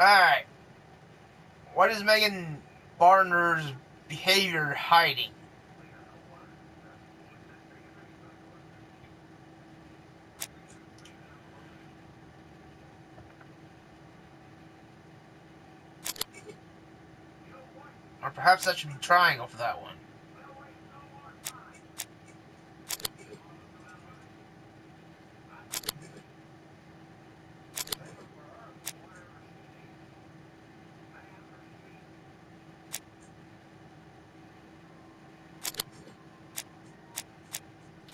Alright. What is Megan Barner's behavior hiding? Or perhaps that should be triangle for that one.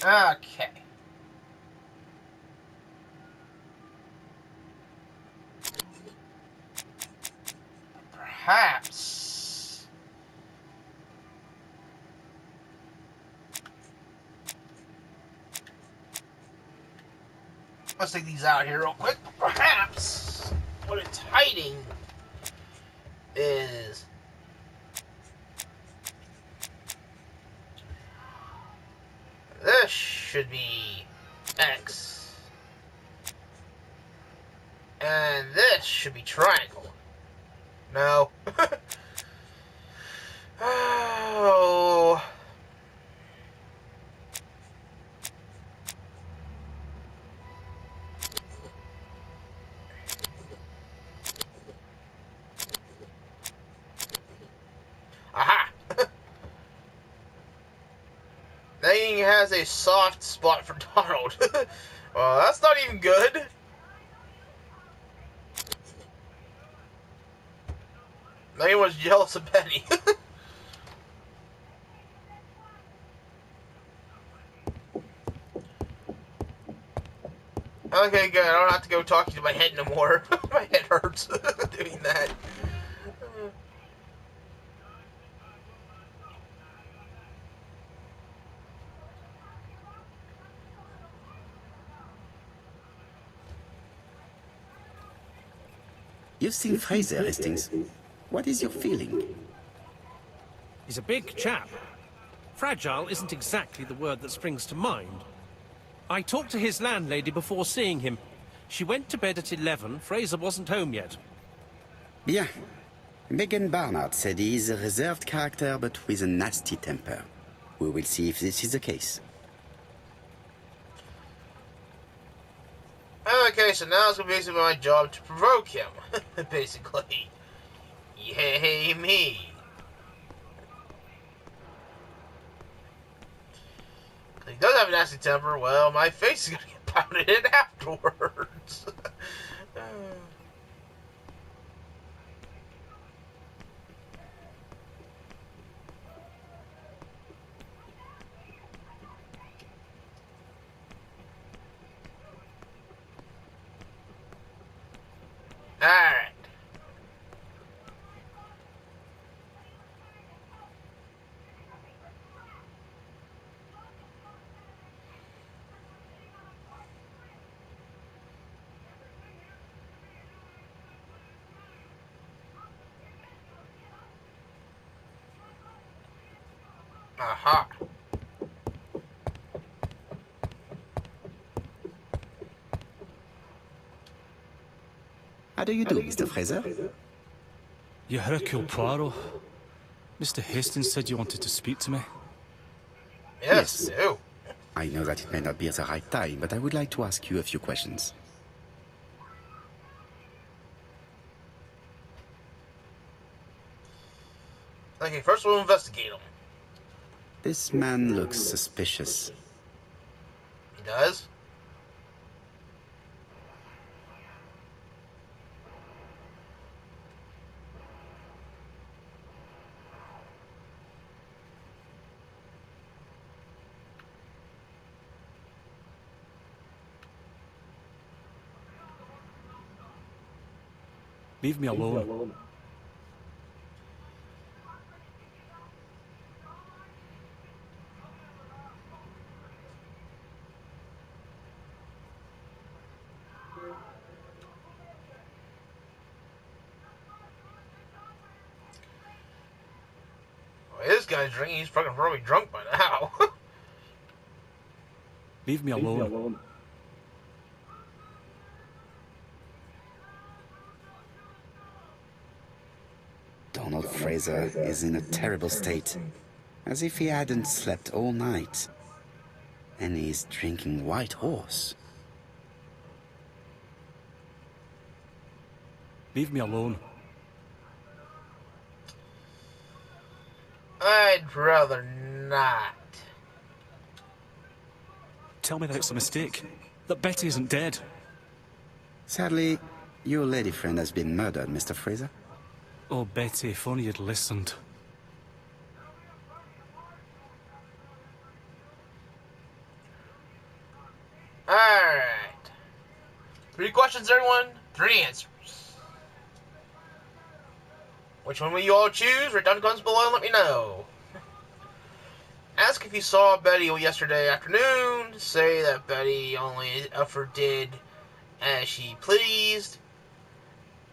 Okay. Perhaps. Let's take these out here real quick. Perhaps what it's hiding is this should be X. And this should be triangle. No. Oh. Aha! Megan has a soft spot for Donald. Well, that's not even good. Megan was jealous of Penny. Okay, good. I don't have to go talking to my head no more. My head hurts doing that. You've seen Fraser, Hastings. What is your feeling? He's a big chap. Fragile isn't exactly the word that springs to mind. I talked to his landlady before seeing him. She went to bed at 11. Fraser wasn't home yet. Bien. Megan Barnard said he is a reserved character but with a nasty temper. We will see if this is the case. Okay, so now it's basically my job to provoke him. Basically. Yay me. He does have a nasty temper. Well, my face is gonna get pounded in afterwards. Alright. Aha. How do you do, Mr. Fraser? You Hercule Poirot? Mr. Hastings said you wanted to speak to me. Yes, Yes. do. I know that it may not be the right time, but I would like to ask you a few questions. Okay, first we'll investigate him. This man looks suspicious. He does? Leave me alone. Well, this guy's drinking. He's fucking probably drunk by now. Leave me alone. Donald Fraser is in a terrible state, as if he hadn't slept all night. And he's drinking White Horse. Leave me alone. I'd rather not. Tell me that it's a mistake. That Betty isn't dead. Sadly, your lady friend has been murdered, Mr. Fraser. Oh, Betty, if only you'd listened. Alright. 3 questions, everyone. 3 answers. Which one will you all choose? Write down in the comments below and let me know. Ask if you saw Betty yesterday afternoon. Say that Betty only ever did as she pleased.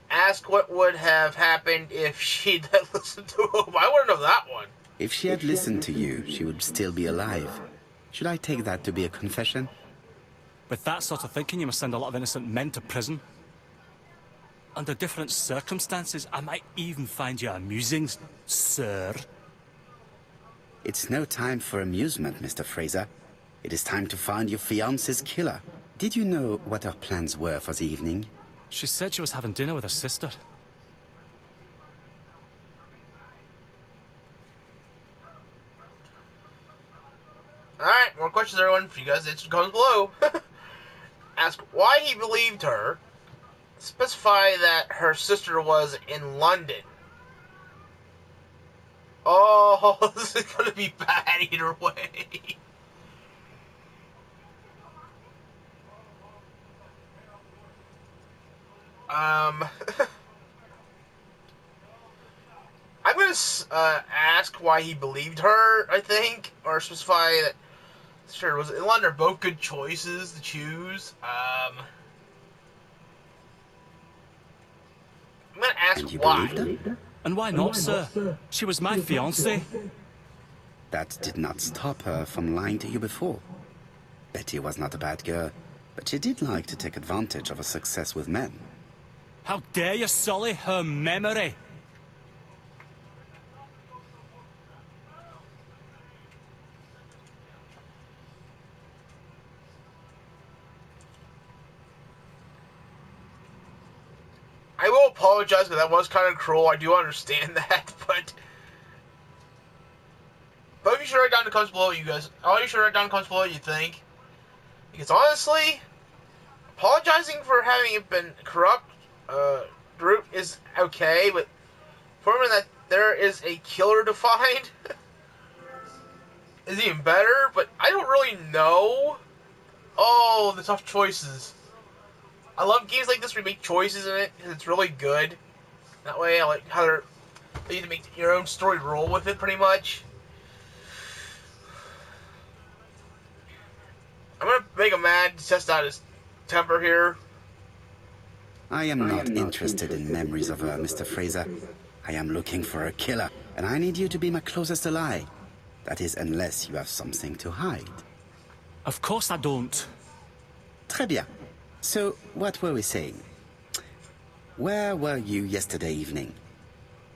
Ask what would have happened if she'd listened to him. I want to know that one. If she had listened to you, she would still be alive. Should I take that to be a confession? With that sort of thinking, you must send a lot of innocent men to prison. Under different circumstances, I might even find you amusing, sir. It's no time for amusement, Mr. Fraser. It is time to find your fiancé's killer. Did you know what her plans were for the evening? She said she was having dinner with her sister. Alright, more questions, everyone. For you guys, answer comments below. Ask why he believed her. Specify that her sister was in London. Oh, this is gonna be bad either way. I'm gonna ask why he believed her, I think, or specify that. Sure, was it in London? Both good choices to choose. I'm gonna ask And you why. believed her? And why not, sir? She was my fiancée. That did not stop her from lying to you before. Betty was not a bad girl, but she did like to take advantage of her success with men. How dare you sully her memory? I will apologize because that was kind of cruel. I do understand that, but both of you should write down in the comments below. You guys, all you should write down in the comments below what you think. Because honestly, apologizing for having it been corrupt route is okay, but informing that there is a killer to find is even better. But I don't really know. Oh, the tough choices. I love games like this where you make choices in it, because it's really good. That way, I like how you need to make your own story roll with it, pretty much. I'm gonna make him mad to test out his temper here. I am not interested in memories of her, Mr. Fraser. I am looking for a killer, and I need you to be my closest ally. That is, unless you have something to hide. Of course I don't. Très bien. So, what were we saying? Where were you yesterday evening?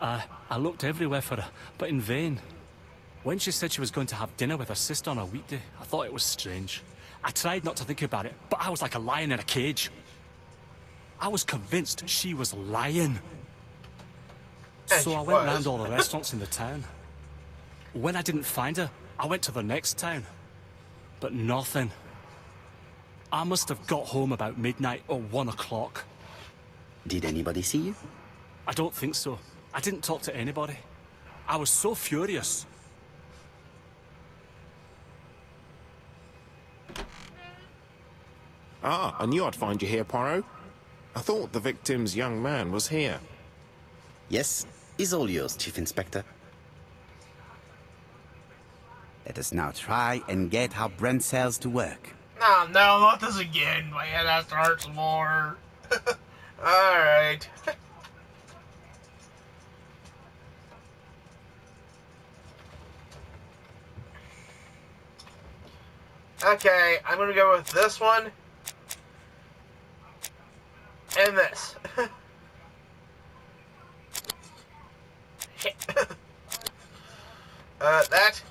I looked everywhere for her, but in vain. When she said she was going to have dinner with her sister on a weekday, I thought it was strange. I tried not to think about it, but I was like a lion in a cage. I was convinced she was lying. And So she I went was. round all the restaurants in the town. When I didn't find her, I went to the next town. But nothing. I must have got home about midnight or 1 o'clock. Did anybody see you? I don't think so. I didn't talk to anybody. I was so furious. Ah, I knew I'd find you here, Poirot. I thought the victim's young man was here. Yes, is all yours, Chief Inspector. Let us now try and get our brain cells to work. No, not this again. My head has to hurt some more. Alright. Okay, I'm gonna go with this one. And this. That.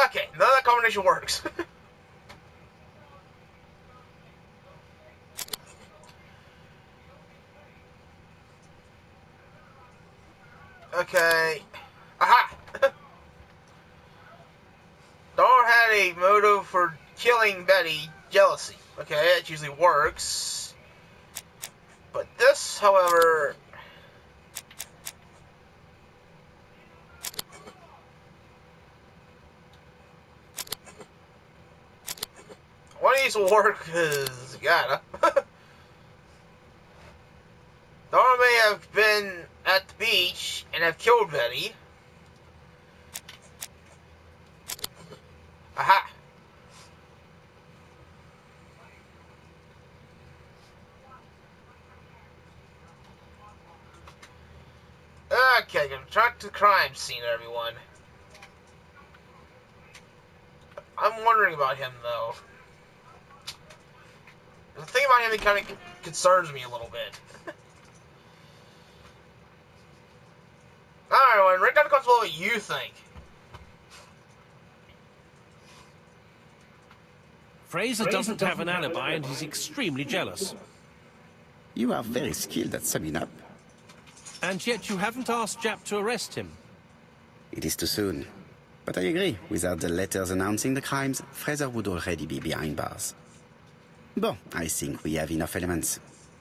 Okay, none of that combination works. Okay. Aha! Don't have a motive for killing Betty. Jealousy. Okay, it usually works. But this, however... one of these will work, because... gotta. Dora may have been at the beach and have killed Betty. Aha! Okay, gonna track to the crime scene, everyone. I'm wondering about him, though. The thing about him that kind of concerns me a little bit. Alright, everyone, write down the comments below what you think. Fraser doesn't have an alibi and he's extremely jealous. You are very skilled at summing up. And yet you haven't asked Jap to arrest him. It is too soon. But I agree, without the letters announcing the crimes, Fraser would already be behind bars. Bon, I think we have enough elements.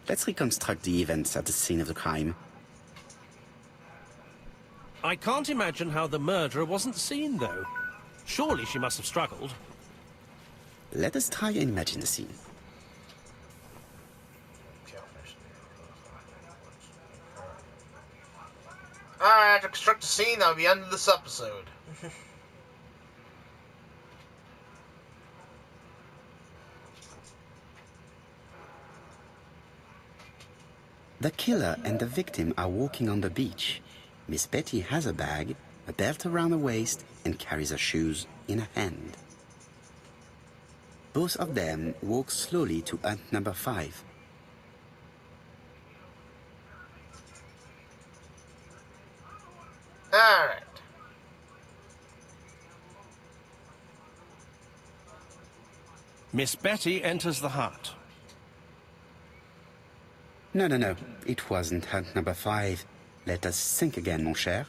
Let's reconstruct the events at the scene of the crime. I can't imagine how the murderer wasn't seen, though. Surely she must have struggled. Let us try and imagine the scene. Alright, to construct a scene, that'll be the end of this episode. The killer and the victim are walking on the beach. Miss Betty has a bag, a belt around her waist, and carries her shoes in her hand. Both of them walk slowly to hut number 5. Alright. Miss Betty enters the hut. No. It wasn't hut number 5. Let us think again, mon cher.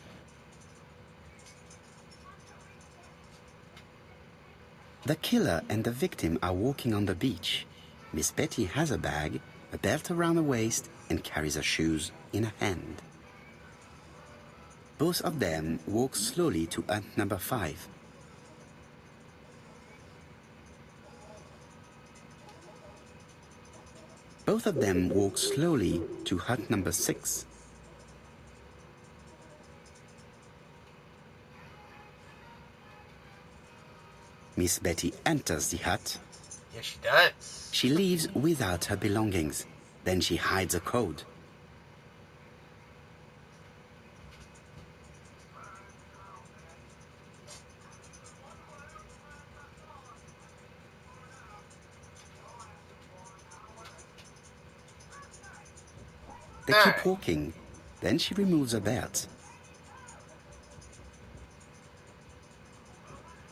The killer and the victim are walking on the beach. Miss Betty has a bag, a belt around her waist, and carries her shoes in her hand. Both of them walk slowly to hut number 5. Both of them walk slowly to hut number 6. Miss Betty enters the hut. Yes, she does. She leaves without her belongings. Then she hides a code. They keep walking. Then she removes her belt.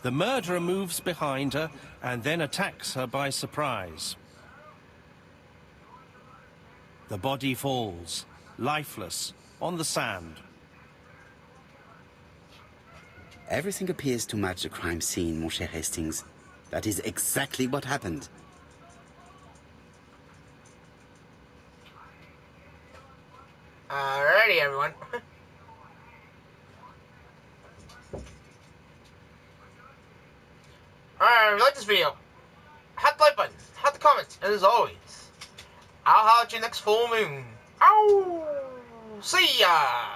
The murderer moves behind her and then attacks her by surprise. The body falls, lifeless, on the sand. Everything appears to match the crime scene, mon cher Hastings. That is exactly what happened. Alrighty, everyone. Alright, if you like this video, hit the like button, hit the comments, and as always, I'll holler at you next full moon. Ow! See ya!